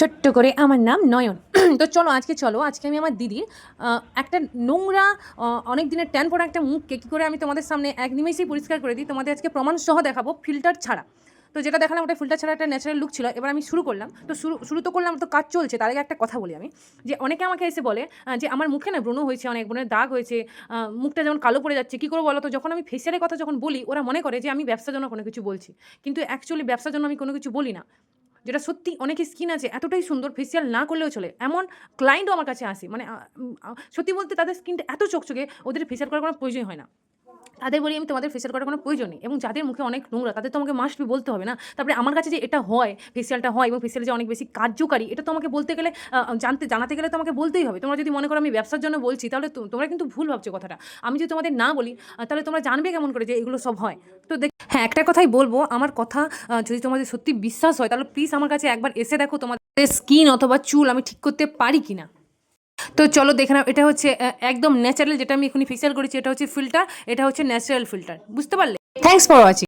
ছোট্ট করে আমার নাম নয়ন। তো আজকে আমি আমার দিদির একটা নোংরা অনেক দিনের ট্যান পড়া একটা মুখকে কী করে আমি তোমাদের সামনে এক নিমেষেই পরিষ্কার করে দিই, তোমাদের আজকে প্রমাণ সহ দেখাবো ফিল্টার ছাড়া। তো যেটা দেখালাম ওটা ফিল্টার ছাড়া একটা ন্যাচারাল লুক ছিল। এবার আমি শুরু করলাম। তো শুরু তো করলাম, তো কাজ চলছে। তার আগে একটা কথা বলি আমি, যে অনেকে আমাকে এসে বলে যে আমার মুখে না ব্রণ হয়েছে, অনেক ব্রণের দাগ হয়েছে, মুখটা যেমন কালো পড়ে যাচ্ছে, কী করে বলো তো? যখন আমি ফেসিয়ালের কথা যখন বলি, ওরা মনে করে যে আমি ব্যবসার জন্য কোনো কিছু বলছি, কিন্তু অ্যাকচুয়ালি ব্যবসার জন্য আমি কোনো কিছু বলি না। যেটা সত্যি, অনেকের স্কিন আছে এতটাই সুন্দর, ফেসিয়াল না করলেও চলে, এমন ক্লায়েন্টও আমার কাছে আসে। মানে সত্যি বলতে তাদের স্কিনটা এত চকচকে, ওদের ফেসিয়াল করার কোনো প্রয়োজন হয় না। তাদের বলি আমি, তোমাদের ফেসিয়াল করার কোনো প্রয়োজন নেই। এবং যাদের মুখে অনেক নোংরা, তাদের তো আমাকে মাস্ট বি বলতে হবে না? তারপরে আমার কাছে যে এটা হয়, ফেসিয়ালটা হয় এবং ফেসিয়াল যে অনেক বেশি কার্যকারী, এটা তো আমাকে বলতে গেলে, জানাতে গেলে তো আমাকে বলতেই হবে। তোমরা যদি মনে করো আমি ব্যবসার জন্য বলছি, তাহলে তোমরা কিন্তু ভুল ভাবছো কথাটা। আমি যদি তোমাদের না বলি, তাহলে তোমরা জানবে কেমন করে যে এগুলো সব হয়? তো হ্যাঁ, একটা কথাই বলবো, আমার কথা যদি তোমাদের সত্যি বিশ্বাস হয়, তাহলে প্লিজ আমার কাছে একবার এসে দেখো তোমাদের স্কিন অথবা চুল আমি ঠিক করতে পারি কিনা। তো চলো দেখে নাও। এটা হচ্ছে একদম ন্যাচারাল, যেটা আমি এখনই ফেসিয়াল করেছি, এটা হচ্ছে ফিল্টার, এটা হচ্ছে ন্যাচারাল ফিল্টার। বুঝতে পারলে? Thanks for watching.